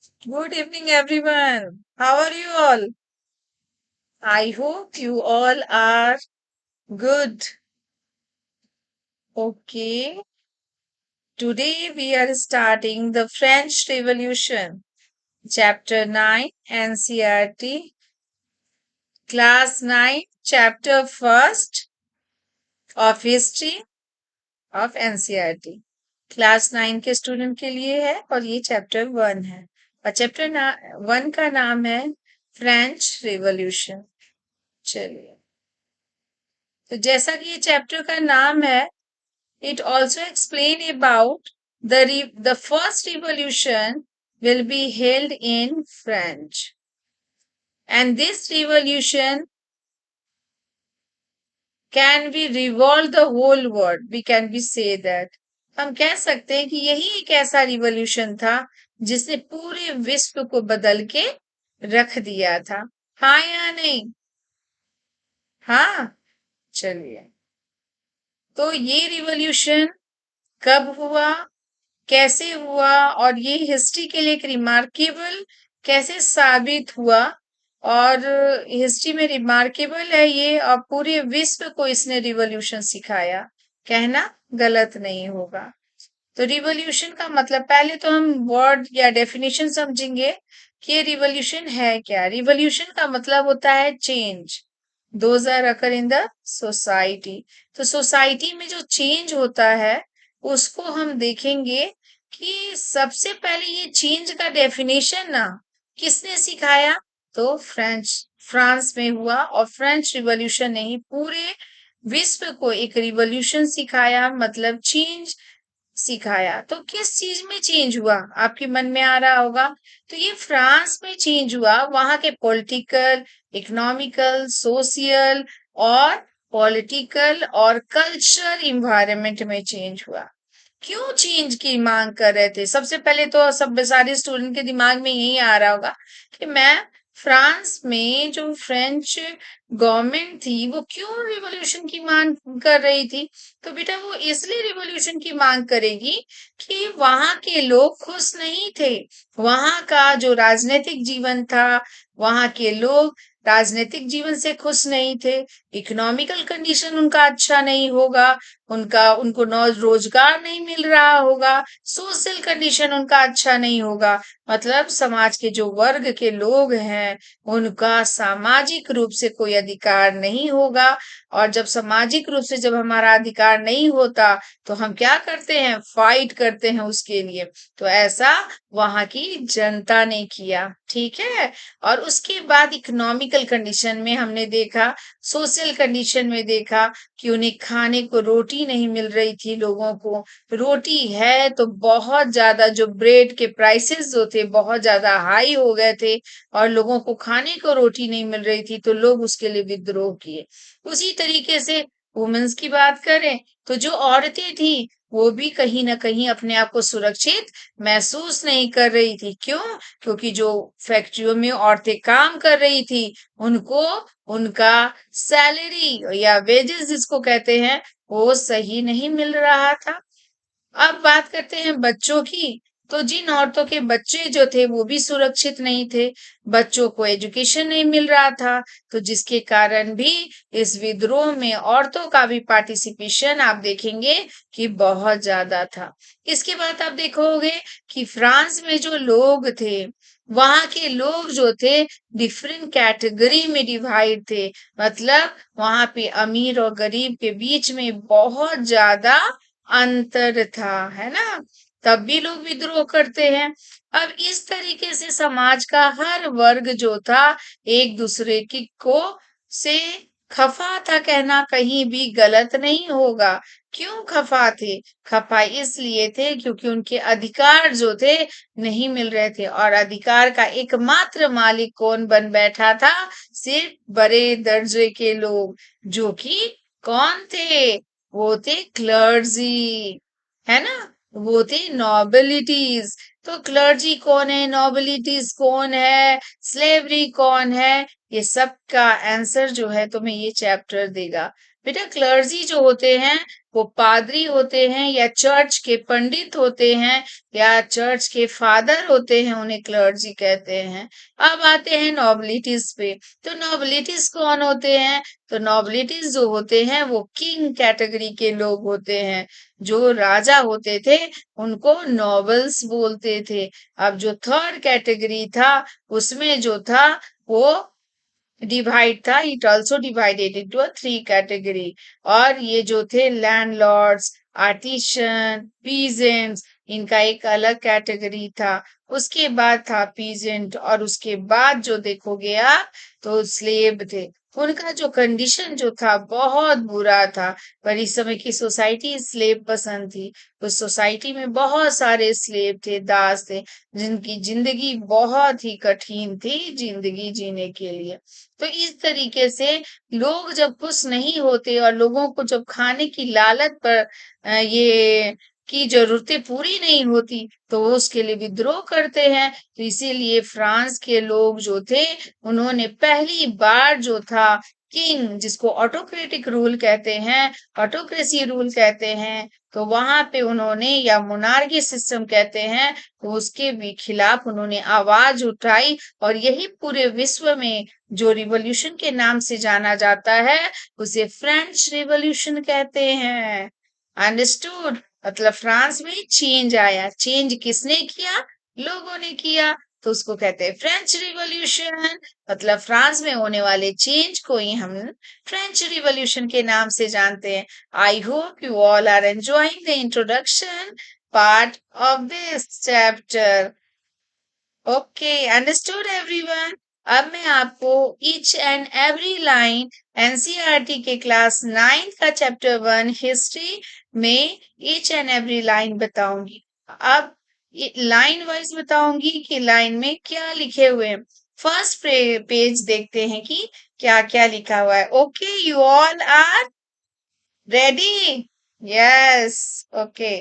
Good evening, everyone. How are you all? I hope you all are good. Okay, today we are starting the French Revolution, Chapter 9, NCERT, Class 9, Chapter 1st of History of NCERT. Class 9 के student के लिए है और ये chapter 1 है और chapter 1 का नाम है फ्रेंच रिवॉल्यूशन। चलिए, तो जैसा कि ये चैप्टर का नाम है, it also explain about the first revolution will be held in French, and this revolution can be revolve the whole world. We can be say that हम कह सकते हैं कि यही एक ऐसा रिवॉल्यूशन था जिसने पूरे विश्व को बदल के रख दिया था। हाँ या नहीं? हाँ, चलिए। तो ये रिवॉल्यूशन कब हुआ, कैसे हुआ और ये हिस्ट्री के लिए एक रिमार्केबल कैसे साबित हुआ, और हिस्ट्री में रिमार्केबल है ये और पूरे विश्व को इसने रिवॉल्यूशन सिखाया, कहना गलत नहीं होगा। तो रिवॉल्यूशन का मतलब पहले तो हम वर्ड या डेफिनेशन समझेंगे कि ये रिवॉल्यूशन है क्या। रिवॉल्यूशन का मतलब होता है change, those are occur in the society. तो सोसाइटी में जो चेंज होता है उसको हम देखेंगे कि सबसे पहले ये चेंज का डेफिनेशन ना किसने सिखाया, तो फ्रांस में हुआ और फ्रेंच रिवॉल्यूशन ने ही पूरे विश्व को एक रिवॉल्यूशन सिखाया, मतलब चेंज सिखाया। तो किस चीज में चेंज हुआ आपके मन में आ रहा होगा, तो ये फ्रांस में चेंज हुआ, वहां के पॉलिटिकल, इकोनॉमिकल, सोशल और पॉलिटिकल और कल्चरल इन्वायरमेंट में चेंज हुआ। क्यों चेंज की मांग कर रहे थे? सबसे पहले तो सब सारे स्टूडेंट के दिमाग में यही आ रहा होगा कि मैं फ्रांस में जो फ्रेंच गवर्नमेंट थी वो क्यों रिवॉल्यूशन की मांग कर रही थी। तो बेटा वो इसलिए रिवॉल्यूशन की मांग करेगी कि वहां के लोग खुश नहीं थे, वहां का जो राजनीतिक जीवन था, वहां के लोग राजनीतिक जीवन से खुश नहीं थे, इकोनॉमिकल कंडीशन उनका अच्छा नहीं होगा, उनको रोजगार नहीं मिल रहा होगा, सोशल कंडीशन उनका अच्छा नहीं होगा, मतलब समाज के जो वर्ग के लोग हैं उनका सामाजिक रूप से कोई अधिकार नहीं होगा। और जब सामाजिक रूप से जब हमारा अधिकार नहीं होता तो हम क्या करते हैं, फाइट करते हैं उसके लिए। तो ऐसा वहां की जनता ने किया, ठीक है। और उसके बाद इकोनॉमिकल कंडीशन में हमने देखा, सोशल कंडीशन में देखा कि उन्हें खाने को रोटी नहीं मिल रही थी, लोगों को रोटी है तो बहुत ज्यादा जो ब्रेड के प्राइसेस जो थे बहुत ज्यादा हाई हो गए थे और लोगों को खाने को रोटी नहीं मिल रही थी, तो लोग उसके लिए विद्रोह किए। उसी तरीके से वुमेन्स की बात करें तो जो औरतें थी वो भी कहीं ना कहीं अपने आप को सुरक्षित महसूस नहीं कर रही थी। क्यों? क्योंकि जो फैक्ट्रियों में औरतें काम कर रही थी उनको उनका सैलरी या वेजेस जिसको कहते हैं वो सही नहीं मिल रहा था। अब बात करते हैं बच्चों की, तो जिन औरतों के बच्चे जो थे वो भी सुरक्षित नहीं थे, बच्चों को एजुकेशन नहीं मिल रहा था, तो जिसके कारण भी इस विद्रोह में औरतों का भी पार्टिसिपेशन आप देखेंगे कि बहुत ज्यादा था। इसके बाद आप देखोगे कि फ्रांस में जो लोग थे वहां के लोग जो थे डिफरेंट कैटेगरी में डिवाइड थे, मतलब वहां पे अमीर और गरीब के बीच में बहुत ज्यादा अंतर था, है ना। तब भी लोग विद्रोह करते हैं। अब इस तरीके से समाज का हर वर्ग जो था एक दूसरे की को से खफा था, कहना कहीं भी गलत नहीं होगा। क्यों खफा थे? खफा इसलिए थे क्योंकि उनके अधिकार जो थे नहीं मिल रहे थे, और अधिकार का एकमात्र मालिक कौन बन बैठा था? सिर्फ बड़े दर्जे के लोग, जो कि कौन थे? वो थे क्लर्जी, है ना। वो थे नॉबिलिटीज। तो क्लर्जी कौन है, नॉबिलिटीज कौन है, स्लेवरी कौन है, ये सब का आंसर जो है तुम्हें ये चैप्टर देगा। बेटा क्लर्जी जो होते हैं वो पादरी होते हैं या चर्च के पंडित होते हैं या चर्च के फादर होते हैं, उन्हें क्लर्जी कहते हैं। अब आते हैं नॉबिलिटीज पे। तो नॉबिलिटीज कौन होते हैं? तो नॉबिलिटीज जो होते हैं वो किंग कैटेगरी के लोग होते हैं। जो राजा होते थे उनको नॉबल्स बोलते थे। अब जो थर्ड कैटेगरी था उसमें जो था वो डिवाइड था, it also divided into a three category. और ये जो थे लैंडलॉर्ड्स, आर्टिशन, पीजेंट्स, इनका एक अलग कैटेगरी था। उसके बाद था पीजेंट, और उसके बाद जो देखोगे आप तो स्लेव थे। उनका जो कंडीशन जो था बहुत बुरा था। पर इस समय की सोसाइटी स्लेव पसंद थी। उस सोसाइटी में बहुत सारे स्लेव थे, दास थे, जिनकी जिंदगी बहुत ही कठिन थी जिंदगी जीने के लिए। तो इस तरीके से लोग जब खुश नहीं होते और लोगों को जब खाने की लालच पर ये की जरूरतें पूरी नहीं होती तो वो उसके लिए विद्रोह करते हैं। तो इसीलिए फ्रांस के लोग जो थे उन्होंने पहली बार जो था किंग, जिसको ऑटोक्रेटिक रूल कहते हैं, ऑटोक्रेसी रूल कहते हैं, तो वहां पे उन्होंने, या मोनार्की सिस्टम कहते हैं, तो उसके भी खिलाफ उन्होंने आवाज उठाई। और यही पूरे विश्व में जो रिवॉल्यूशन के नाम से जाना जाता है उसे फ्रेंच रिवॉल्यूशन कहते हैं। अंडरस्टूड? मतलब फ्रांस में चेंज आया। चेंज किसने किया? लोगों ने किया। तो उसको कहते हैं फ्रेंच रिवॉल्यूशन। मतलब फ्रांस में होने वाले चेंज को ही हम फ्रेंच रिवॉल्यूशन के नाम से जानते हैं। I hope you all are enjoying the introduction part of this chapter. Okay, understood everyone. अब मैं आपको each and every line NCERT के क्लास 9 का चैप्टर 1 हिस्ट्री में ईच एंड एवरी लाइन बताऊंगी। अब लाइन वाइज बताऊंगी कि लाइन में क्या लिखे हुए हैं। फर्स्ट पेज देखते हैं कि क्या क्या लिखा हुआ है। Okay, you all are ready? Yes, okay.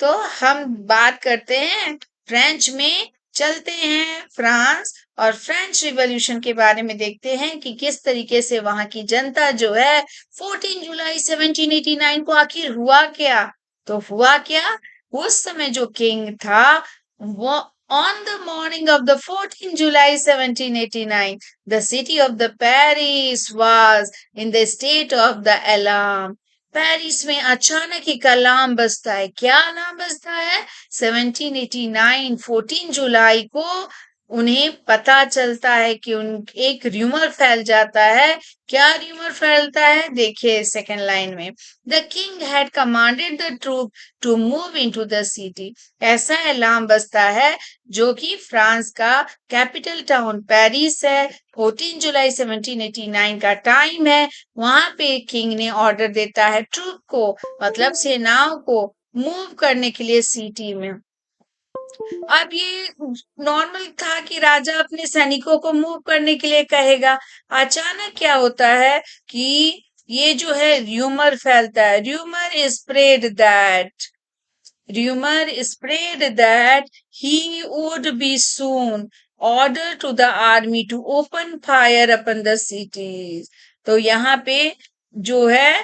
तो हम बात करते हैं फ्रेंच में, चलते हैं फ्रांस और फ्रेंच रिवॉल्यूशन के बारे में देखते हैं कि किस तरीके से वहां की जनता जो है 14 जुलाई 1789 को आखिर हुआ क्या। तो हुआ क्या, उस समय जो किंग था वो on the morning of the 14 July 1789 the city of the Paris was in the state of the alarm। Paris में अचानक एक अलार्म बजता है। क्या अलार्म बजता है? 1789 14 जुलाई को उन्हें पता चलता है कि उन एक र्यूमर फैल जाता है। क्या र्यूमर फैलता है? देखिए सेकंड लाइन में, the king had commanded the troop to move into the city. ऐसा अलार्म बजता है जो कि फ्रांस का कैपिटल टाउन पेरिस है। 14 जुलाई 1789 का टाइम है। वहां पे किंग ने ऑर्डर देता है ट्रूप को, मतलब सेनाओं को मूव करने के लिए सिटी में। अब ये नॉर्मल था कि राजा अपने सैनिकों को मूव करने के लिए कहेगा। अचानक क्या होता है कि ये जो है र्यूमर फैलता है। Rumor spread that he would be soon ordered to the army to open fire upon the cities। तो यहाँ पे जो है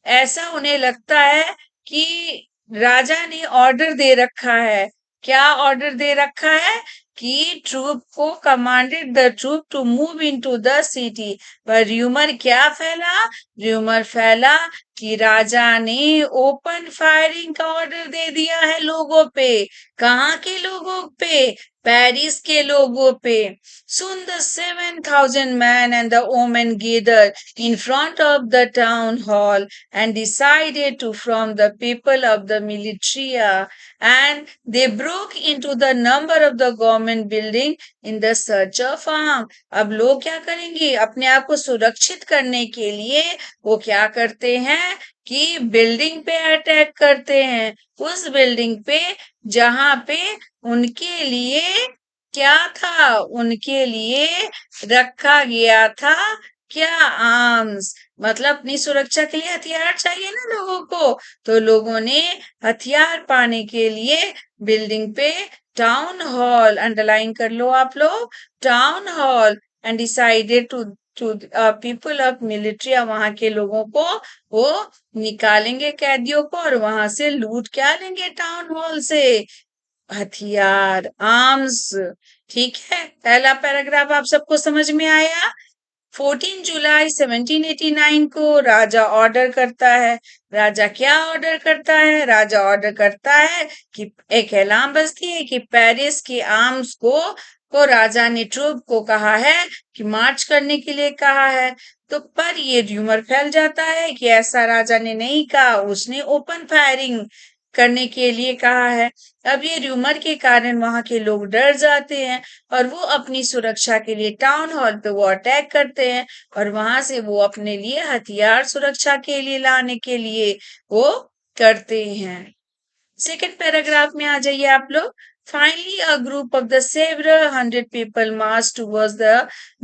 ऐसा उन्हें लगता है कि राजा ने ऑर्डर दे रखा है। क्या ऑर्डर दे रखा है? कि ट्रूप को, commanded the troop to move into the city. पर र्यूमर क्या फैला? र्यूमर फैला कि राजा ने ओपन फायरिंग का ऑर्डर दे दिया है लोगों पे। कहाँ के लोगों पे? पेरिस के लोगों पे। Soon the 7,000 men and the women gathered in front of the town hall and decided to form the people of the militia, and they broke into the number of the government building in the search of arms। अब लोग क्या करेंगे? अपने आप को सुरक्षित करने के लिए वो क्या करते हैं कि बिल्डिंग पे अटैक करते हैं। उस बिल्डिंग पे जहां पे उनके लिए क्या था? उनके लिए रखा गया था क्या? आर्म्स। मतलब अपनी सुरक्षा के लिए हथियार चाहिए ना लोगों को। तो लोगों ने हथियार पाने के लिए बिल्डिंग पे टाउन हॉल, अंडरलाइन कर लो आप लोग, town hall, and decided to to people of military, वहां के लोगों को वो निकालेंगे कैदियों को और वहां से लूट क्या लेंगे टाउन हॉल से, हथियार, आर्म्स। ठीक है, पहला पैराग्राफ आप सबको समझ में आया। 14 जुलाई 1789 को राजा ऑर्डर करता है। राजा क्या ऑर्डर करता है? राजा ऑर्डर करता है कि एक ऐलान बजती है कि पेरिस की आर्म्स को राजा ने ट्रूप को कहा है कि मार्च करने के लिए कहा है। तो पर ये र्यूमर फैल जाता है कि ऐसा राजा ने नहीं कहा, उसने ओपन फायरिंग करने के लिए कहा है। अब ये र्यूमर के कारण वहां के लोग डर जाते हैं और वो अपनी सुरक्षा के लिए टाउन हॉल पे वो अटैक करते हैं और वहां से वो अपने लिए हथियार सुरक्षा के लिए लाने के लिए वो करते हैं। सेकेंड पैराग्राफ में आ जाइए आप लोग। Finally, a group of the several hundred people marched towards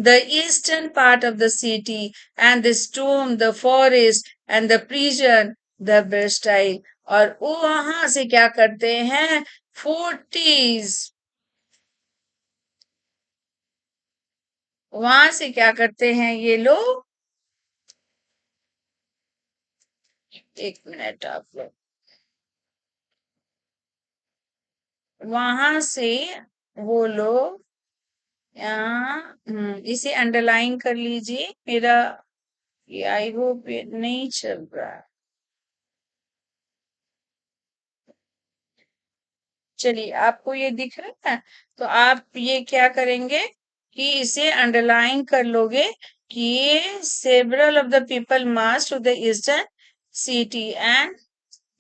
the eastern part of the city, and they stormed the forest and the prison, the Bastille. और वो वहां से क्या करते हैं? फोर्टीज, वहां से क्या करते हैं ये लोग? एक मिनट आप लोग, वहां से वो लोग यहाँ इसे अंडरलाइन कर लीजिए। मेरा ये आई होप नहीं चल रहा है। चलिए, आपको ये दिख रहा है तो आप ये क्या करेंगे कि इसे अंडरलाइन कर लोगे कि ये several of the people March two the eastern city and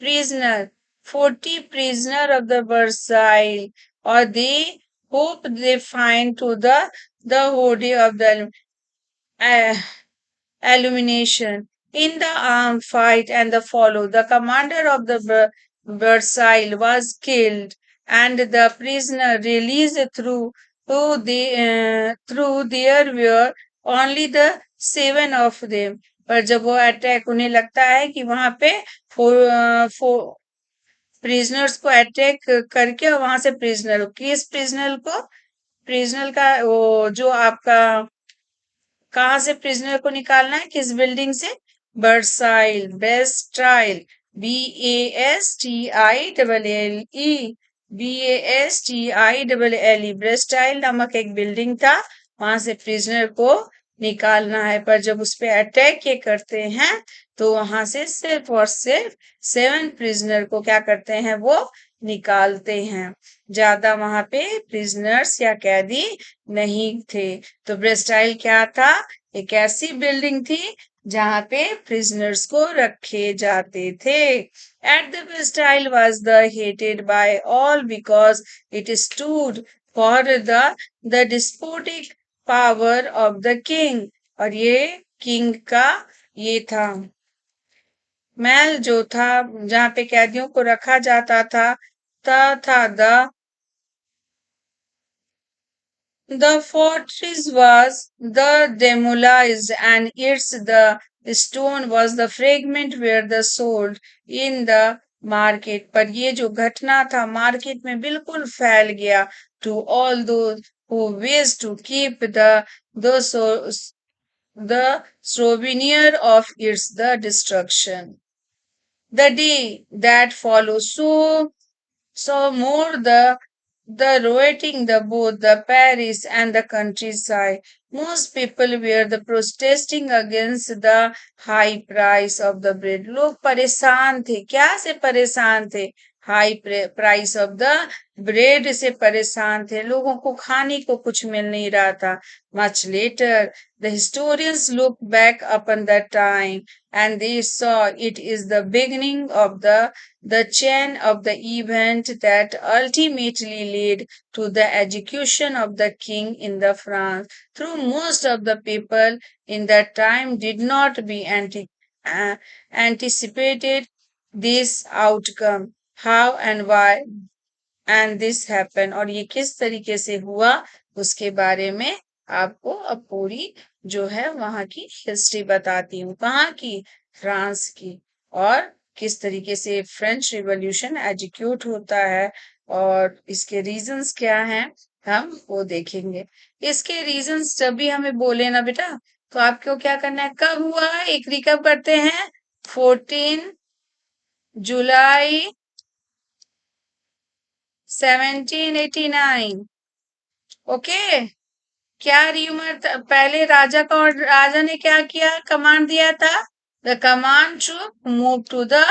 prisoner, 40 prisoner of the Versailles, or they hope they find to the body of the uh, illumination in the armed fight and the follow. The commander of the Versailles was killed, and the prisoner released through there were only the 7 of them. पर जब वो attack उन्हें लगता है कि वहां पे prisoners को अटैक करके और वहां से प्रिजनर किस प्रिजनर को, प्रिजनर का वो जो आपका कहाँ से प्रिजनर को निकालना है, किस बिल्डिंग से? बर्साइल, बेस्टाइल, BASTILLE, BASTILLE, ब्रेस्टाइल नामक एक बिल्डिंग था, वहां से प्रिजनर को निकालना है। पर जब उस पे अटैक ये करते हैं तो वहां से सिर्फ और सिर्फ 7 प्रिजनर को क्या करते हैं? वो निकालते हैं। ज्यादा वहां पे प्रिजनर्स या कैदी नहीं थे। तो ब्रेस्टाइल क्या था? एक ऐसी बिल्डिंग थी जहां पे प्रिजनर्स को रखे जाते थे। At the Bastille was the hated by all because it stood for the despotic power of the king. और ये किंग का ये था महल जो था जहां पे कैदियों को रखा जाता था, था the fortress was the demolished, and its the stone was the fragment where the sold in the market. पर ये जो घटना था मार्केट में बिल्कुल फैल गया। to all those who wish to keep the souvenir of its the destruction. The day that followed saw more the rioting the both the Paris and the countryside. Most people were the protesting against the high price of the bread. लोग परेशान थे, क्या से परेशान थे? High price of the bread से परेशान थे। लोगों को खाने को कुछ मिल नहीं रहा था। Much later, the historians look back upon that time and they saw it is the beginning of the chain of the event that ultimately led to the execution of the king in the France. Through most of the people in that time did not be anticipated this outcome. How and why and this happened, और ये किस तरीके से हुआ उसके बारे में आपको अब पूरी जो है वहां की हिस्ट्री बताती हूँ। कहाँ की? फ्रांस की। और किस तरीके से फ्रेंच रिवॉल्यूशन एग्जीक्यूट होता है और इसके रीजंस क्या हैं हम वो देखेंगे। इसके रीजंस जब भी हमें बोले ना बेटा तो आपको क्या करना है, कब हुआ एक रिकप करते हैं, 14 जुलाई 1789। ओके, क्या र्यूमर पहले राजा का, और राजा ने क्या किया, कमांड दिया था, the command to move to the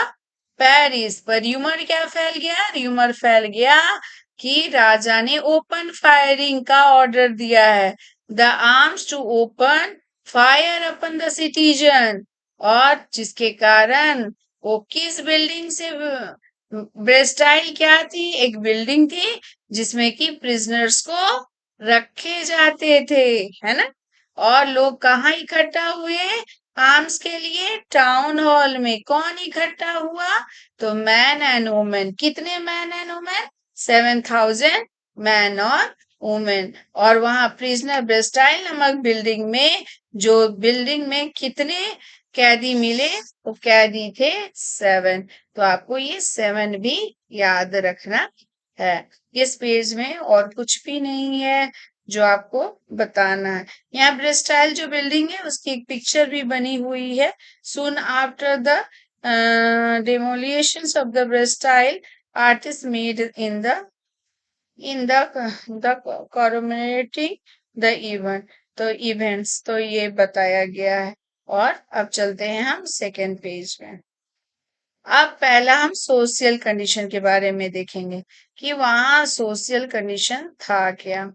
Paris. पर र्यूमर क्या फैल गया, र्यूमर फैल गया कि राजा ने ओपन फायरिंग का ऑर्डर दिया है, the arms to open fire upon the citizen, और जिसके कारण वो किस बिल्डिंग से, ब्रेस्टाइल क्या थी, एक बिल्डिंग थी जिसमें कि प्रिजनर्स को रखे जाते थे, है ना। और लोग कहाँ इकट्ठा हुए आर्म्स के लिए, टाउन हॉल में। कौन इकट्ठा हुआ, तो मैन एंड वुमेन। कितने मैन एंड वुमेन, 7,000 मैन और वुमेन। और वहां प्रिजनर ब्रेस्टाइल नामक बिल्डिंग में, जो बिल्डिंग में कितने कैदी मिले, वो कैदी थे 7। तो आपको ये 7 भी याद रखना है। इस पेज में और कुछ भी नहीं है जो आपको बताना है। यहाँ ब्रेस्टाइल जो बिल्डिंग है उसकी एक पिक्चर भी बनी हुई है। Soon after the demolitions of the Bastille, artists made in the commemorating the event। तो इवेंट्स तो ये बताया गया है। और अब चलते हैं हम सेकेंड पेज में। अब पहला हम सोशल कंडीशन के बारे में देखेंगे कि वहां सोशल कंडीशन था क्या।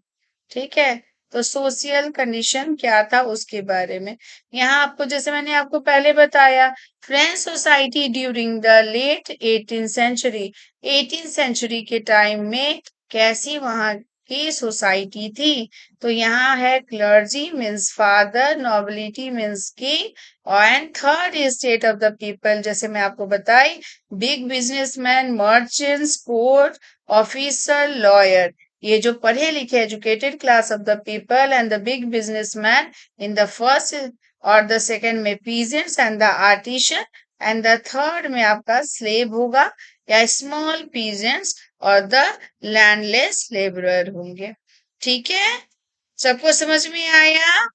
ठीक है, तो सोशल कंडीशन क्या था उसके बारे में यहाँ आपको, जैसे मैंने आपको पहले बताया, French society during the late 18th century के टाइम में कैसी वहां की सोसाइटी थी। तो यहाँ है clergy means father, nobility means king, and third state of the people, जैसे मैं आपको बताई, big businessman, merchants, court officer, lawyer. ये जो पढ़े लिखे educated class of the people and the big businessman in the first और द सेकंड में peasants and the artisan, and the third में आपका स्लेव होगा या स्मॉल पीजेंट्स, और द लैंडलेस लेबरर होंगे। ठीक है, सबको समझ में आया।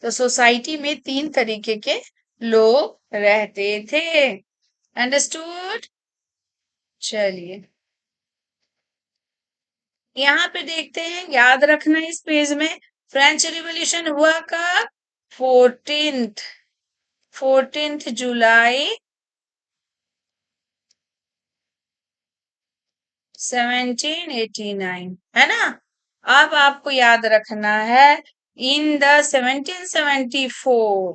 तो सोसाइटी में 3 तरीके के लोग रहते थे। अंडरस्टूड। चलिए यहाँ पे देखते हैं, याद रखना इस पेज में, फ्रेंच रिवॉल्यूशन हुआ कब, 14th जुलाई 1789, है ना। अब आपको याद रखना है, इन द 1774,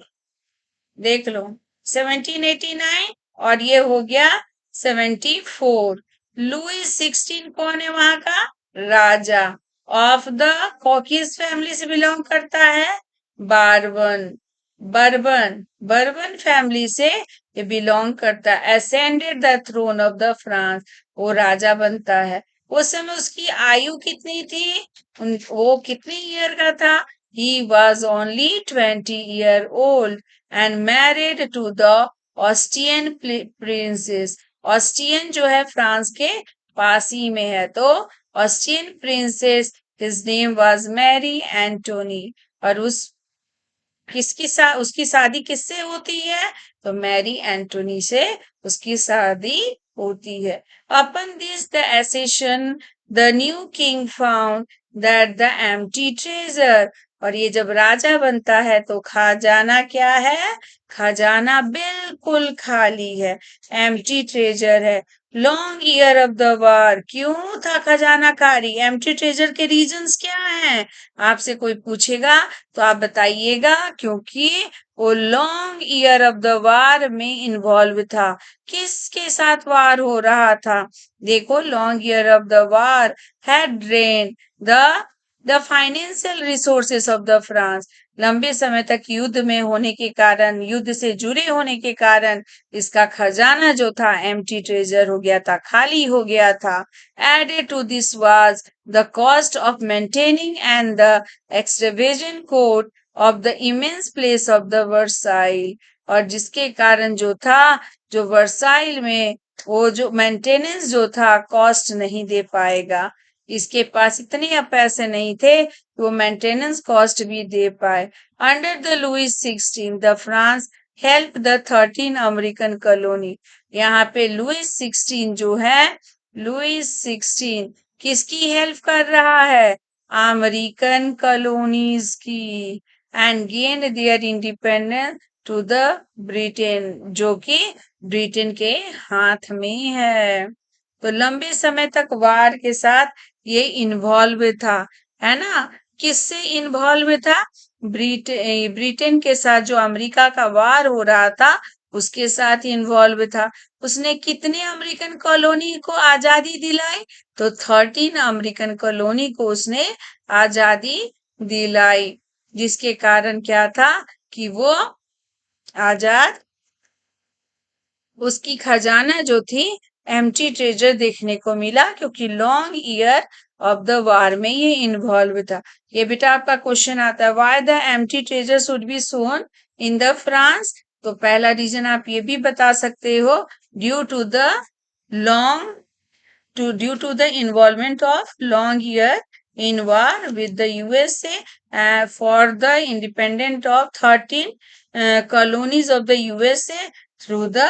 देख लो 1789 और ये हो गया 74। लुइस 16 कौन है वहां का, राजा ऑफ द किस फैमिली से बिलोंग करता है, बारबन, बर्बन फैमिली से ये बिलोंग करता है। Ascended the throne of the France, वो राजा बनता है। उस समय उसकी आयु कितनी थी, वो कितनी ईयर का था, he was only 20 year old and married to the Austrian princess। Austrian जो है फ्रांस के पास ही में है, तो Austrian princess, his name was Marie Antoinette. और उसकी शादी किससे होती है, तो मैरी एंटोनी से उसकी शादी होती है। Upon this the accession the new king found that the empty treasure, और ये जब राजा बनता है तो खजाना क्या है, खजाना बिल्कुल खाली है, एम्प्टी ट्रेजर है। Long year of the war, क्यों था खजाना खाली, एम्प्टी ट्रेजर के रीजंस क्या हैं, आपसे कोई पूछेगा तो आप बताइएगा, क्योंकि वो long year of the war में इन्वॉल्व था। किसके साथ वार हो रहा था, देखो, long year of the war had drain the financial resources of the France. लंबे समय तक युद्ध में होने के कारण, युद्ध से जुड़े होने के कारण इसका खजाना जो था एम्प्टी ट्रेजर हो गया था, खाली हो गया था। Added to this was the cost of maintaining and the extravagant court of the immense palace of the Versailles, और जिसके कारण जो था, जो वर्साइल में वो जो मेंटेनेंस जो था, कॉस्ट नहीं दे पाएगा। इसके पास इतने पैसे नहीं थे कि वो मेंटेनेंस कॉस्ट भी दे पाए। Under the Louis 16 the France help the 13 American colony. यहाँ पे लुइस 16 जो है, लुइस 16 किसकी हेल्प कर रहा है? अमेरिकन कॉलोनीज की। And gain their independence to the Britain, जो कि ब्रिटेन के हाथ में है। तो लंबे समय तक वार के साथ ये इन्वॉल्व था, है ना। किससे इन्वॉल्व था? ब्रिटेन के साथ, जो अमेरिका का वार हो रहा था उसके साथ इन्वॉल्व था। उसने कितने अमेरिकन कॉलोनी को आजादी दिलाई? तो 13 अमेरिकन कॉलोनी को उसने आजादी दिलाई, जिसके कारण क्या था कि वो आजाद, उसकी खजाना जो थी एम्प्टी ट्रेजर देखने को मिला, क्योंकि long year of the war में ये इन्वॉल्व था। ये बेटा आपका क्वेश्चन आता है, why the empty treasure should be sown in the France. तो पहला रीजन आप ये भी बता सकते हो, due to the long due to the involvement of long year in war with the USA for the independence of 13 colonies of the USA through the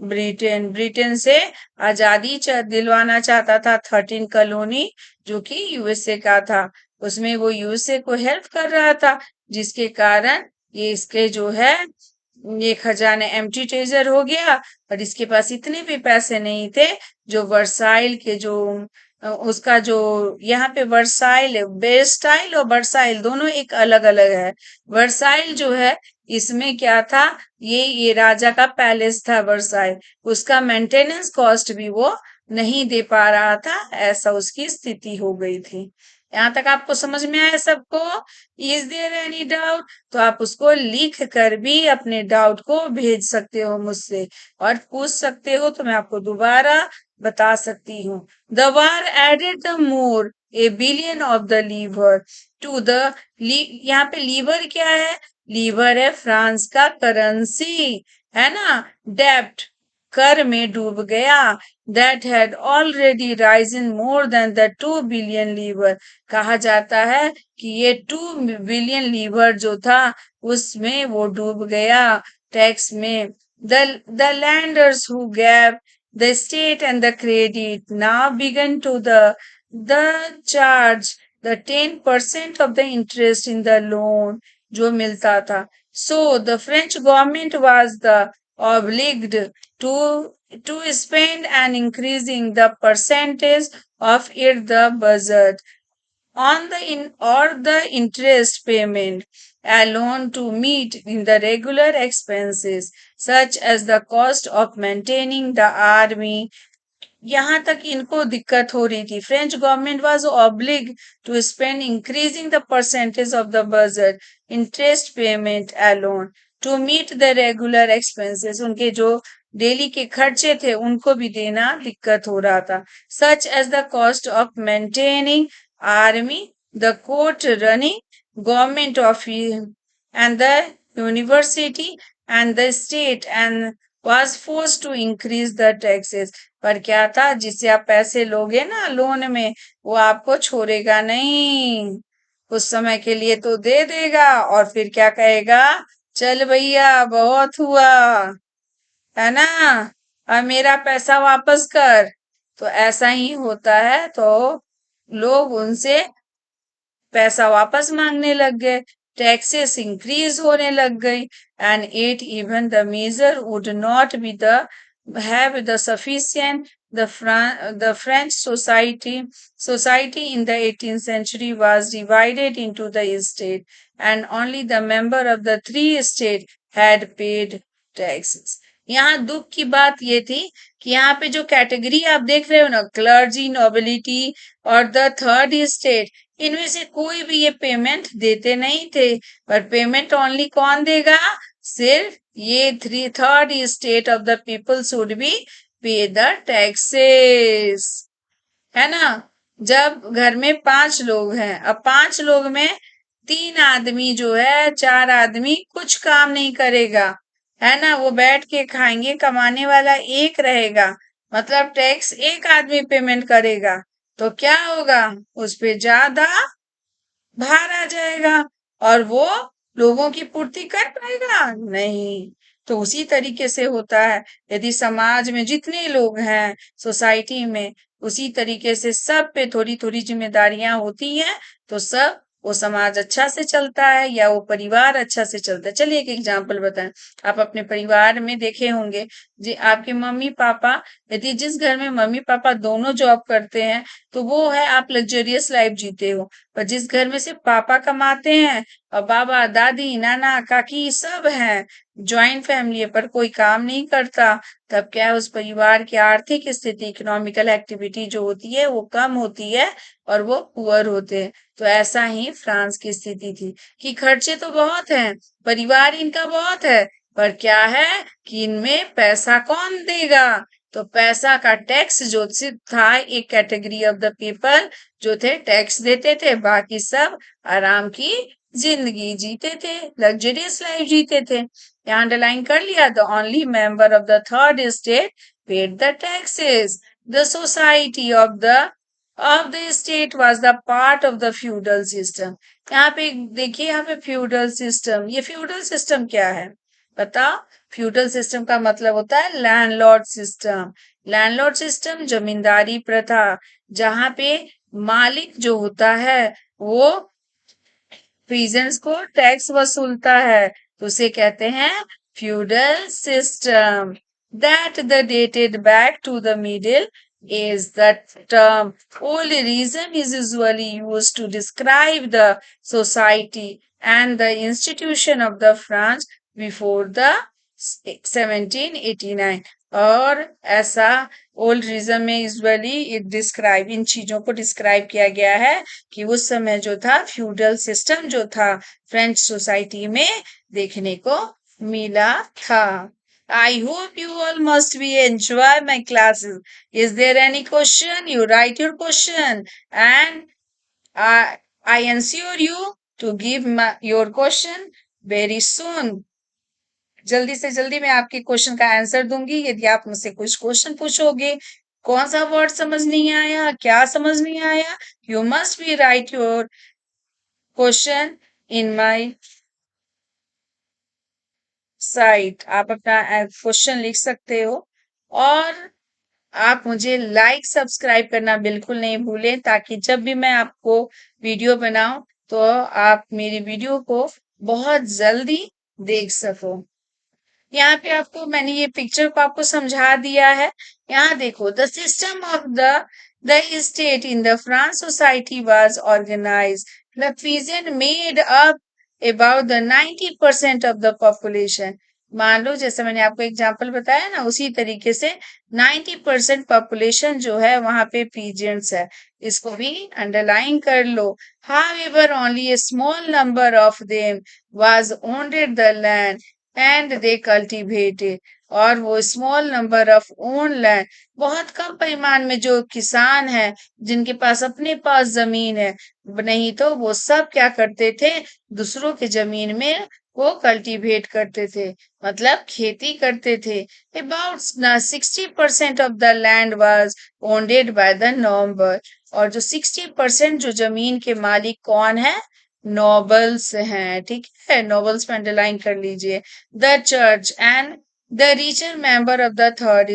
Britain से आजादी दिलवाना चाहता था 13 कॉलोनी जो कि यूएसए का था। उसमें वो यूएसए को हेल्प कर रहा था, जिसके कारण ये इसके जो है ये खजाने एम्प्टी ट्रेजर हो गया। और इसके पास इतने भी पैसे नहीं थे जो वर्साइल के जो उसका जो यहाँ पे वर्साइल, बेस्टाइल और वर्साइल दोनों एक अलग अलग है। वर्साइल जो है इसमें क्या था, ये राजा का पैलेस था वर्साइल, उसका मेंटेनेंस कॉस्ट भी वो नहीं दे पा रहा था, ऐसा उसकी स्थिति हो गई थी। यहाँ तक आपको समझ में आया सबको? Is there any doubt? तो आप उसको लिख कर भी अपने डाउट को भेज सकते हो मुझसे और पूछ सकते हो, तो मैं आपको दोबारा बता सकती हूँ। The war added the more a billion of the livre to the, यहाँ पे लीवर क्या है? लीवर है फ्रांस का करेंसी, है ना। डेब्ट, कर में डूब गया, that had already risen more than the 2 billion livre. कहा जाता है कि ये 2 बिलियन लीवर जो था उसमें वो डूब गया टैक्स में। The landers who gave the state and the credit now began to the charge the 10% of the interest in the loan जो मिलता था। So the French government was the obliged to spend and increasing the percentage of it the budget on the the interest payment alone to meet in the regular expenses such as the cost of maintaining the army। यहाँ तक इनको दिक्कत हो रही थी। French government was oblige to spend increasing the percentage of the budget interest payment alone to meet the regular expenses. उनके जो daily के खर्चे थे उनको भी देना दिक्कत हो रहा था। Such as the cost of maintaining army, the court running, government of and the university and the state and was forced to increase the taxes। पर क्या था, जिससे आप पैसे लोगे ना लोन में, वो आपको छोड़ेगा नहीं, कुछ समय के लिए तो दे देगा और फिर क्या कहेगा, चल भैया बहुत हुआ, है ना, अब मेरा पैसा वापस कर। तो ऐसा ही होता है, तो लोग उनसे पैसा वापस मांगने लग गए, टैक्सेस इंक्रीज होने लग गई, and it even the major would not be the have the sufficient the French society in the 18th century was divided into the state and only the member of the three state had paid taxes। यहाँ दुख की बात ये थी कि यहाँ पे जो कैटेगरी आप देख रहे हो ना, क्लर्जी, नोबिलिटी और द थर्ड स्टेट, इनमें से कोई भी ये पेमेंट देते नहीं थे। पर पेमेंट ओनली कौन देगा? सिर्फ ये third state of the people should be पे द टैक्सेस, है ना। जब घर में 5 लोग हैं, अब 5 लोग में 3 आदमी जो है, 4 आदमी कुछ काम नहीं करेगा, है ना, वो बैठ के खाएंगे, कमाने वाला एक रहेगा, मतलब टैक्स एक आदमी पेमेंट करेगा। तो क्या होगा, उस पे ज्यादा भार आ जाएगा और वो लोगों की पूर्ति कर पाएगा नहीं। तो उसी तरीके से होता है, यदि समाज में जितने लोग हैं सोसाइटी में, उसी तरीके से सब पे थोड़ी थोड़ी जिम्मेदारियां होती हैं, तो सब वो समाज अच्छा से चलता है या वो परिवार अच्छा से चलता है। चलिए एक एग्जांपल बताएं। आप अपने परिवार में देखे होंगे, जी आपके मम्मी पापा, यदि जिस घर में मम्मी पापा दोनों जॉब करते हैं तो वो है आप लग्जरियस लाइफ जीते हो। पर जिस घर में सिर्फ पापा कमाते हैं और बाबा दादी नाना काकी सब हैं, ज्वाइंट फैमिली है पर कोई काम नहीं करता, तब क्या है, उस परिवार की आर्थिक स्थिति, इकोनॉमिकल एक्टिविटी जो होती है वो कम होती है और वो पुअर होते हैं। तो ऐसा ही फ्रांस की स्थिति थी कि खर्चे तो बहुत हैं, परिवार इनका बहुत है, पर क्या है कि इनमें पैसा कौन देगा। तो पैसा का टैक्स जो था, एक कैटेगरी ऑफ द पीपल जो थे टैक्स देते थे, बाकी सब आराम की जिंदगी जीते थे, लग्जरियस लाइफ जीते थे। यहाँ अंडरलाइन कर लिया, the only member of the third state paid the taxes, the society of the state was the part of the feudal system. यहाँ पे देखिए, यहाँ पे फ्यूडल सिस्टम, ये फ्यूडल सिस्टम क्या है बताओ। फ्यूडल सिस्टम का मतलब होता है लैंडलॉर्ड सिस्टम। लैंडलॉर्ड सिस्टम जमींदारी प्रथा, जहां पे मालिक जो होता है वो पीजेंट्स को टैक्स वसूलता है, तो उसे कहते हैं feudal system. That the dated back to the middle is the term Olerism is usually used to describe the society and the institution of the France before the 1789। और ऐसा ओल्डरिज्म में यूजुअली डिस्क्राइब, इन चीजों को डिस्क्राइब किया गया है कि उस समय जो था फ्यूडल सिस्टम जो था फ्रेंच सोसाइटी में देखने को मिला था। I hope you all must be enjoy my classes. Is there any question? You write your question and I ensure you to give your question very soon. जल्दी से जल्दी मैं आपके क्वेश्चन का आंसर दूंगी। यदि आप मुझसे कुछ क्वेश्चन पूछोगे, कौन सा वर्ड समझ नहीं आया, क्या समझ नहीं आया, you must be right your question in my site. आप अपना क्वेश्चन लिख सकते हो और आप मुझे लाइक सब्सक्राइब करना बिल्कुल नहीं भूलें, ताकि जब भी मैं आपको वीडियो बनाऊं तो आप मेरी वीडियो को बहुत जल्दी देख सको। यहाँ पे आपको मैंने ये पिक्चर को आपको समझा दिया है। यहाँ देखो, the system of the state in the France society was organise, the peasant made up about the 90% of the population. मान लो जैसे मैंने आपको एग्जांपल बताया ना, उसी तरीके से 90% पॉपुलेशन जो है वहां पे पीजेंट्स है, इसको भी अंडरलाइन कर लो। However only a small number of them was owned the land and they cultivated। और वो small number of own land, बहुत कम परिमाण में जो किसान है जिनके पास अपने पास जमीन है, नहीं तो वो सब क्या करते थे, दूसरों के जमीन में वो कल्टीवेट करते थे, मतलब खेती करते थे। About 60% of the land was owned by the noble. और जो 60% जो जमीन के मालिक कौन है, नोबल्स हैं, ठीक है, नोबल्स पे अंडरलाइन कर लीजिए। The church and the richer member of the third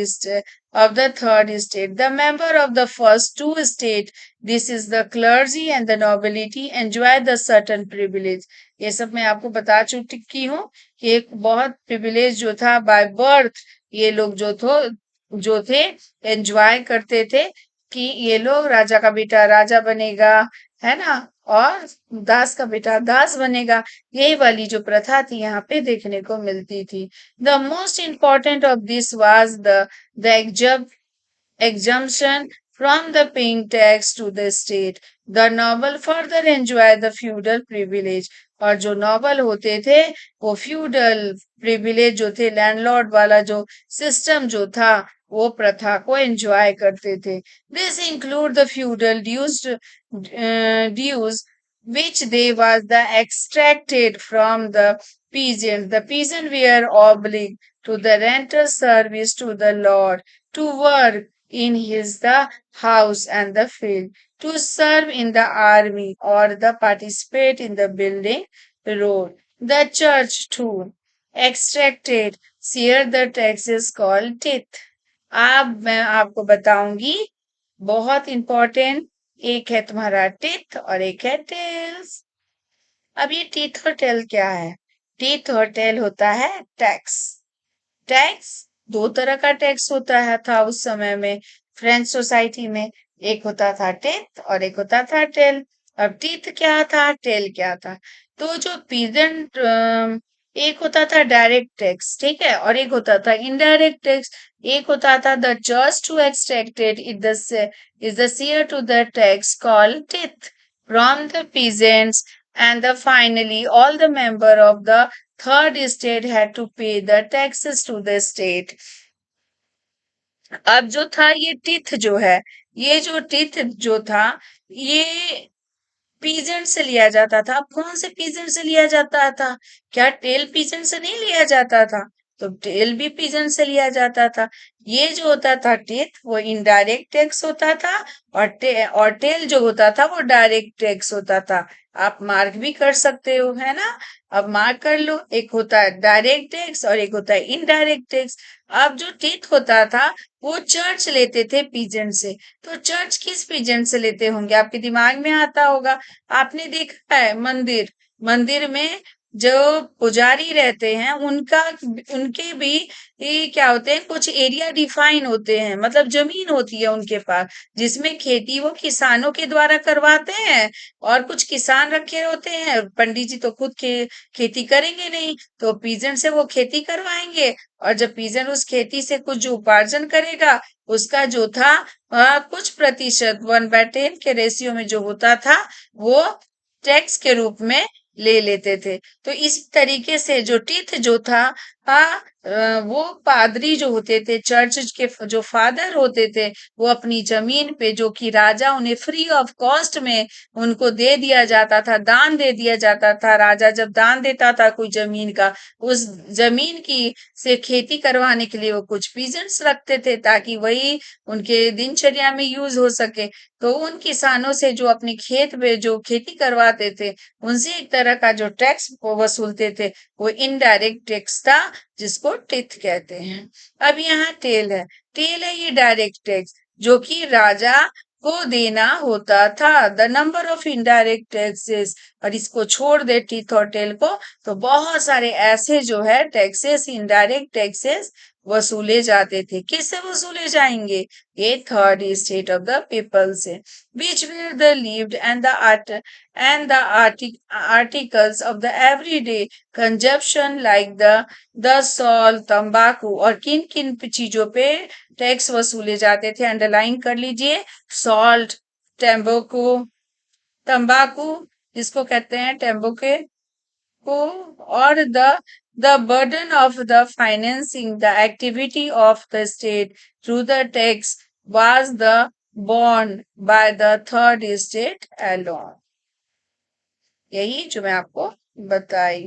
state, the member of the first two state, this is the clergy and the nobility enjoy the certain privilege. ये सब मैं आपको बता चुकी हूँ कि एक बहुत प्रिविलेज जो था बाय बर्थ, ये लोग जो थे एंजॉय करते थे कि ये लोग राजा का बेटा राजा बनेगा, है ना, और दास का बेटा दास बनेगा। यही वाली जो प्रथा थी यहाँ पे देखने को मिलती थी। The most important of this was the exemption from the paying tax to the state। The noble further enjoy the feudal privilege। और जो नॉबल होते थे वो फ्यूडल प्रिविलेज जो थे, लैंडलॉर्ड वाला जो सिस्टम जो था, वो प्रथा को एंजॉय करते थे। This include the feudal dues which they was the extracted from the peasant। The peasant were obliged to the rental service to the lord to work in his the house and the field, to serve in the army or the participate in the building road. The church too extracted share the taxes called tithe. अब मैं आपको बताऊंगी, बहुत important, एक है तुम्हारा teeth और एक है टेल्स। अब ये टीथ और टेल क्या है? टीथ और टेल होता है टैक्स। टैक्स, दो तरह का टैक्स होता है था उस समय में, फ्रेंच सोसाइटी में। एक होता था टिथ और एक होता था टेल। अब टीथ क्या था, टेल क्या था? तो जो पीजेंट, एक होता था डायरेक्ट टैक्स, ठीक है, और एक होता था इनडायरेक्ट टैक्स। एक होता था the charge to extracted is the share to the tax called tithe from the peasants, and the finally all the member of the third estate had to pay the taxes to the state. अब जो था ये teeth जो है, ये जो teeth जो था, ये पीजेंट से लिया जाता था। अब कौन से पीजेंट से लिया जाता था? क्या टेल पीजेंट से नहीं लिया जाता था? तो टेल भी पीजेंट से लिया जाता था। ये जो होता था टेथ, वो इनडायरेक्ट टैक्स होता था, और टेल जो होता था वो डायरेक्ट टैक्स होता था। आप मार्क भी कर सकते हो, है ना? अब मार्क कर लो, एक होता है डायरेक्ट टैक्स और एक होता है इनडायरेक्ट टैक्स। अब जो टेथ होता था वो चर्च लेते थे पीजेंट से। तो चर्च किस पीजेंट से लेते होंगे? आपके दिमाग में आता होगा, आपने देखा है मंदिर, मंदिर में जो पुजारी रहते हैं उनका, उनके भी ये क्या होते हैं, कुछ एरिया डिफाइन होते हैं, मतलब जमीन होती है उनके पास, जिसमें खेती वो किसानों के द्वारा करवाते हैं। और कुछ किसान रखे होते हैं, पंडित जी तो खुद खेती करेंगे नहीं, तो पीजन से वो खेती करवाएंगे। और जब पीजन उस खेती से कुछ जो उपार्जन करेगा, उसका जो था कुछ प्रतिशत 1/10 के रेशियो में जो होता था, वो टैक्स के रूप में ले लेते थे। तो इस तरीके से जो टीथ जो था, वो पादरी जो होते थे, चर्च के जो फादर होते थे, वो अपनी जमीन पे, जो कि राजा उन्हें फ्री ऑफ कॉस्ट में उनको दे दिया जाता था, दान दे दिया जाता था। राजा जब दान देता था कोई जमीन का, उस जमीन की से खेती करवाने के लिए वो कुछ पीजेंट्स रखते थे, ताकि वही उनके दिनचर्या में यूज हो सके। तो उन किसानों से जो अपने खेत में जो खेती करवाते थे, उनसे एक तरह का जो टैक्स वो वसूलते थे, वो इनडायरेक्ट टैक्स था, जिसको टिथ कहते हैं। अब यहाँ टेल है, टेल है ये डायरेक्ट टैक्स, जो कि राजा को देना होता था, the number of indirect taxes. और इसको छोड़ दे टिथ और टेल को, तो बहुत सारे ऐसे जो है टैक्सेस, इनडायरेक्ट टैक्सेस वसूले जाते थे। किससे वसूले जाएंगे? ये third state of the people से, which were the lived and the art and the articles of the everyday consumption like the salt, तंबाकू। और किन किन चीजों पे टैक्स वसूले जाते थे? अंडरलाइन कर लीजिए, सॉल्ट, टेम्बोकू, तंबाकू जिसको कहते हैं टेम्बोके को, और the burden of the financing the activity of the state through the tax was the borne by the third estate alone। यही जो मैं आपको बताई।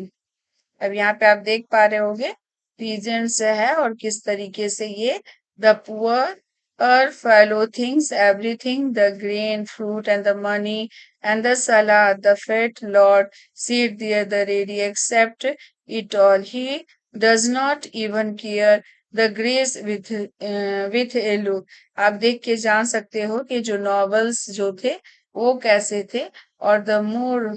अब यहाँ पे आप देख पा रहे होंगे पीजेंट्स है, और किस तरीके से ये the poor or fellow things, everything, the grain, fruit, and the money, and the salad, the fat Lord, sit there, the ready, accept it all. He does not even care the grace with a look। आप देख के जान सकते हो कि जो novels जो थे वो कैसे थे, और the more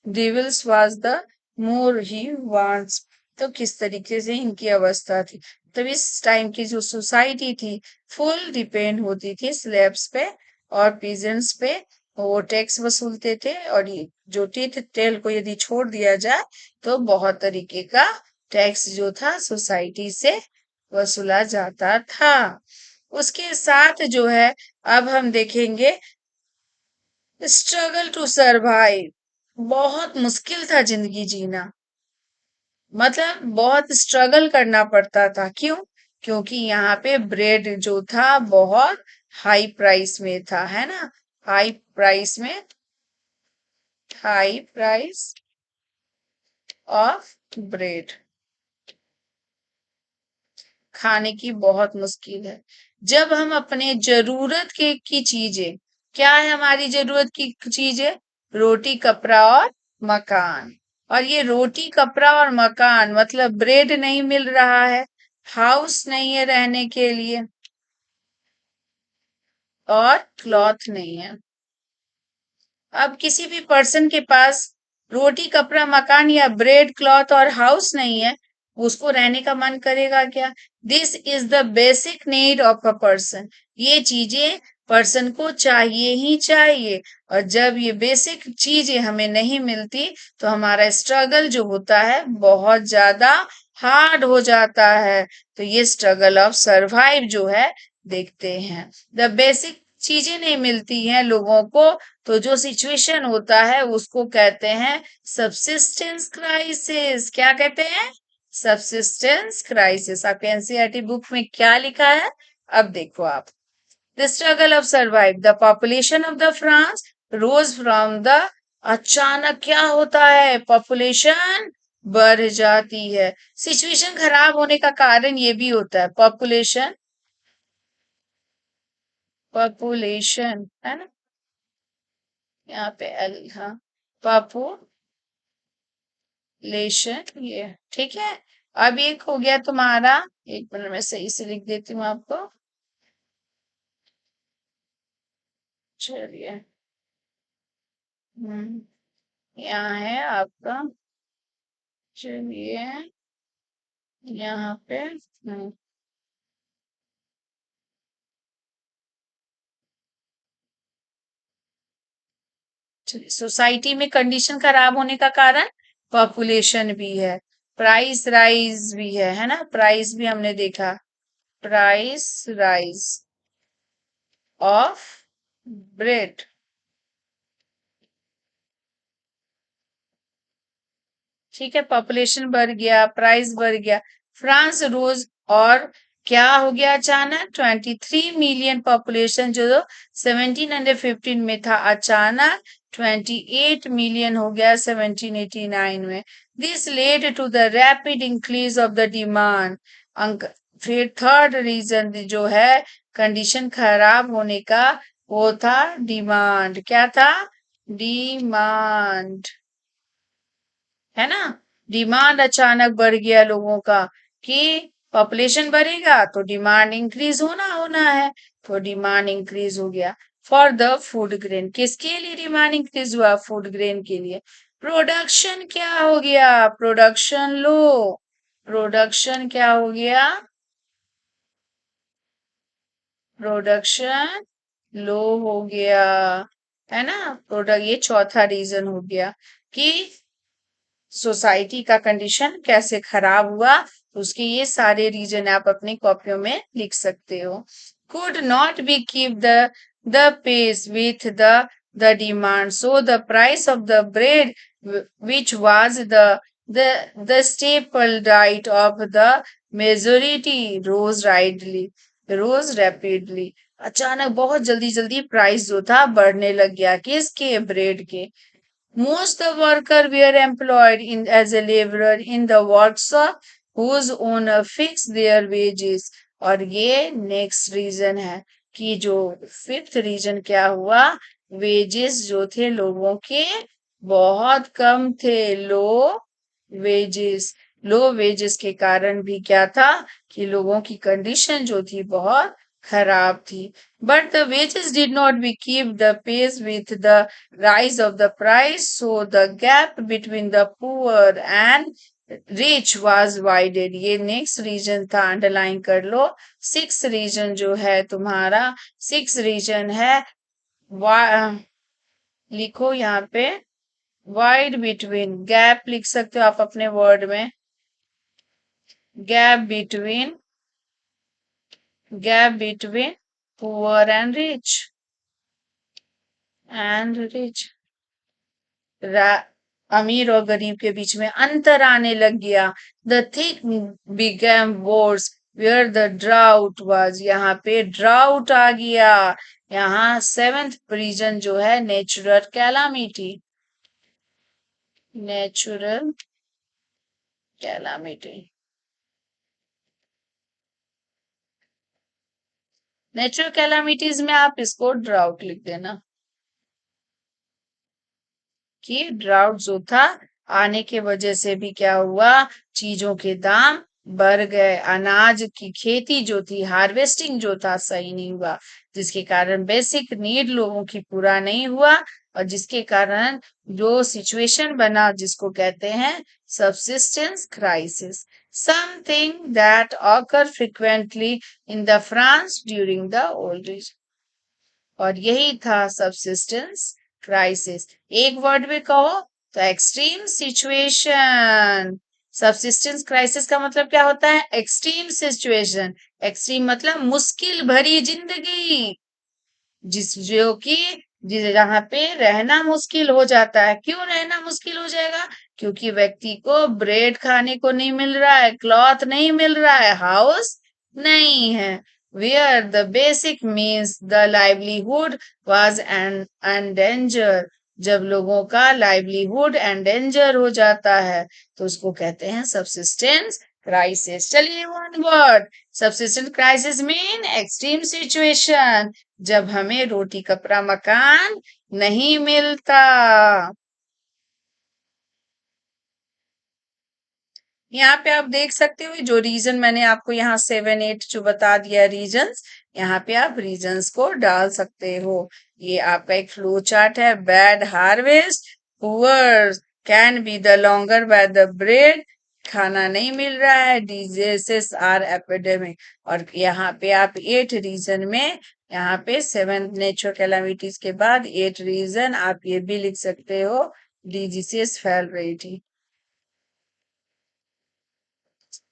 devils was the more he wants. तो किस तरीके से इनकी अवस्था थी। तब इस टाइम की जो सोसाइटी थी, फुल डिपेंड होती थी स्लैब्स पे और पीजेंट्स पे। वो टैक्स वसूलते थे, और ये जो टीथ टेल को यदि छोड़ दिया जाए, तो बहुत तरीके का टैक्स जो था सोसाइटी से वसूला जाता था। उसके साथ जो है, अब हम देखेंगे स्ट्रगल टू सरवाइव। बहुत मुश्किल था जिंदगी जीना, मतलब बहुत स्ट्रगल करना पड़ता था। क्यों? क्योंकि यहाँ पे ब्रेड जो था बहुत हाई प्राइस में था, है ना? हाई प्राइस में, हाई प्राइस ऑफ ब्रेड। खाने की बहुत मुश्किल है। जब हम अपने जरूरत के की चीजें, क्या है हमारी जरूरत की चीजें? रोटी कपड़ा और मकान। और ये रोटी कपड़ा और मकान मतलब ब्रेड नहीं मिल रहा है, हाउस नहीं है रहने के लिए, और क्लॉथ नहीं है। अब किसी भी पर्सन के पास रोटी कपड़ा मकान या ब्रेड क्लॉथ और हाउस नहीं है, उसको रहने का मन करेगा क्या? This is the basic need of a person. ये चीजें पर्सन को चाहिए ही चाहिए। और जब ये बेसिक चीजें हमें नहीं मिलती तो हमारा स्ट्रगल जो होता है बहुत ज्यादा हार्ड हो जाता है। तो ये स्ट्रगल ऑफ सरवाइव जो है देखते हैं। द बेसिक चीजें नहीं मिलती हैं लोगों को, तो जो सिचुएशन होता है उसको कहते हैं सबसिस्टेंस क्राइसिस। क्या कहते हैं? Subsistence crisis. आपके एनसीईआरटी बुक में क्या लिखा है? अब देखो आप, the struggle of survive, the population of the France rose from the, अचानक क्या होता है? पॉपुलेशन बढ़ जाती है। सिचुएशन खराब होने का कारण ये भी होता है, पॉपुलेशन, पॉपुलेशन है ना, यहाँ पे एल, हाँ, पॉपुलेशन, ये ठीक है। अब एक हो गया तुम्हारा, एक मिनट में सही से लिख देती हूँ आपको, चलिए। यहाँ है आपका, चलिए, यहाँ पे सोसाइटी में कंडीशन खराब होने का कारण पॉपुलेशन भी है, प्राइस राइज भी है ना, प्राइस भी हमने देखा, प्राइस राइज ऑफ ब्रेड, ठीक है, पॉपुलेशन बढ़ गया, प्राइस बढ़ गया, फ्रांस रोज, और क्या हो गया अचानक? 23 मिलियन पॉपुलेशन जो 1715 में था, अचानक 28 मिलियन हो गया 1789 में। This led to the rapid increase of the demand. अंक, फिर थर्ड रीजन जो है कंडीशन खराब होने का, वो था डिमांड। क्या था? डिमांड, है ना। डिमांड अचानक बढ़ गया लोगों का, कि पॉपुलेशन बढ़ेगा तो डिमांड इंक्रीज होना होना है, तो डिमांड इंक्रीज हो गया फॉर द फूड ग्रेन। किसके लिए डिमांड इंक्रीज हुआ? फूड ग्रेन के लिए। प्रोडक्शन क्या हो गया? प्रोडक्शन लो, प्रोडक्शन क्या हो गया? प्रोडक्शन लो हो गया, है ना। प्रोडक्ट, ये चौथा रीजन हो गया कि सोसाइटी का कंडीशन कैसे खराब हुआ। उसके ये सारे रीजन आप अपनी कॉपियों में लिख सकते हो। Could not be keep the pace with the demand, so the price of the bread which was the staple diet of the majority rose rapidly, rose rapidly. अचानक बहुत जल्दी जल्दी प्राइस जो था बढ़ने लग गया, किसके? ब्रेड के। Most the worker were employed in as a laborer in the workshop whose owner fixed their wages। और ये नेक्स्ट रीजन है कि जो फिफ्थ रीजन क्या हुआ, वेजेस जो थे लोगों के बहुत कम थे, लो वेजेस। लो वेजेस के कारण भी क्या था कि लोगों की कंडीशन जो थी बहुत खराब थी। But the wages did not be keep the pace with the rise of the price, so the gap between the poor and rich was widened। ये नेक्स्ट रीजन था, अंडरलाइन कर लो। सिक्स रीजन जो है तुम्हारा, सिक्स रीजन है, लिखो यहाँ पे, वाइड बिटवीन, गैप लिख सकते हो आप अपने वर्ड में, gap between, gap between poor and rich, and rich, अमीर और गरीब के बीच में अंतर आने लग गया। The things became worse where the drought was, यहाँ पे ड्राउट आ गया। यहाँ सेवेंथ रीजन जो है natural calamity, natural calamity, natural calamities में आप इसको ड्राउट लिख देना कि ड्राउट जो था आने के वजह से भी क्या हुआ, चीजों के दाम बढ़ गए, अनाज की खेती जो थी, हार्वेस्टिंग जो था सही नहीं हुआ, जिसके कारण बेसिक नीड लोगों की पूरा नहीं हुआ, और जिसके कारण जो सिचुएशन बना जिसको कहते हैं subsistence crisis, something that occur frequently in the France during the old age. और यही था सबसिस्टेंस क्राइसिस। एक वर्ड में कहो तो एक्सट्रीम सिचुएशन। सबसिस्टेंस क्राइसिस का मतलब क्या होता है, एक्सट्रीम सिचुएशन। एक्सट्रीम मतलब मुश्किल भरी जिंदगी, जिस जो कि जहाँ पे रहना मुश्किल हो जाता है। क्यों रहना मुश्किल हो जाएगा, क्योंकि व्यक्ति को ब्रेड खाने को नहीं मिल रहा है, क्लॉथ नहीं मिल रहा है, हाउस नहीं है, where the basic means the livelihood was endanger. जब लोगों का लाइवलीहुड एंडेंजर हो जाता है तो उसको कहते हैं सबसिस्टेंस क्राइसिस। चलिए one word, subsistence crisis mean extreme situation, जब हमें रोटी कपड़ा मकान नहीं मिलता। यहाँ पे आप देख सकते हो जो रीजन मैंने आपको यहाँ 7 8 जो बता दिया रीजंस, यहाँ पे आप रीजंस को डाल सकते हो। ये आपका एक फ्लो चार्ट है। Bad harvest, poor can be the longer by the bread, खाना नहीं मिल रहा है, डिजीजेस आर एपिडेमिक। और यहाँ पे आप 8 रीजन में, यहाँ पे 7 नेचुरल कैलामिटीज के बाद 8 रीजन आप ये भी लिख सकते हो, डिजीजेस फैल रही थी।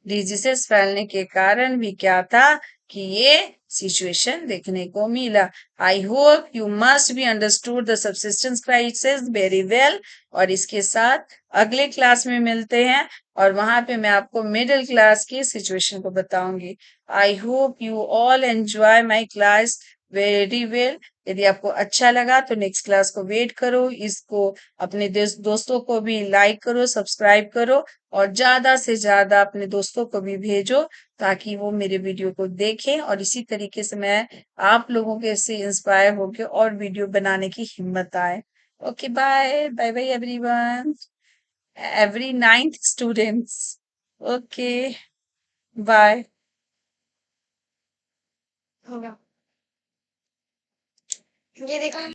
डिजीजेस फैलने के कारण भी क्या था कि ये सिचुएशन देखने को मिला। आई hope you must be understood the subsistence crisis very well. और इसके साथ अगले क्लास में मिलते हैं, और वहां पे मैं आपको मिडिल क्लास की सिचुएशन को बताऊंगी। आई hope you all enjoy my class very well. यदि आपको अच्छा लगा तो नेक्स्ट क्लास को वेट करो, इसको अपने दोस्तों को भी लाइक करो, सब्सक्राइब करो, और ज्यादा से ज्यादा अपने दोस्तों को भी भेजो ताकि वो मेरे वीडियो को देखें, और इसी तरीके से मैं आप लोगों के से इंस्पायर होकर और वीडियो बनाने की हिम्मत आए। Okay, bye bye bye everyone, every 9th students. Okay, bye. होगा, ये देखो।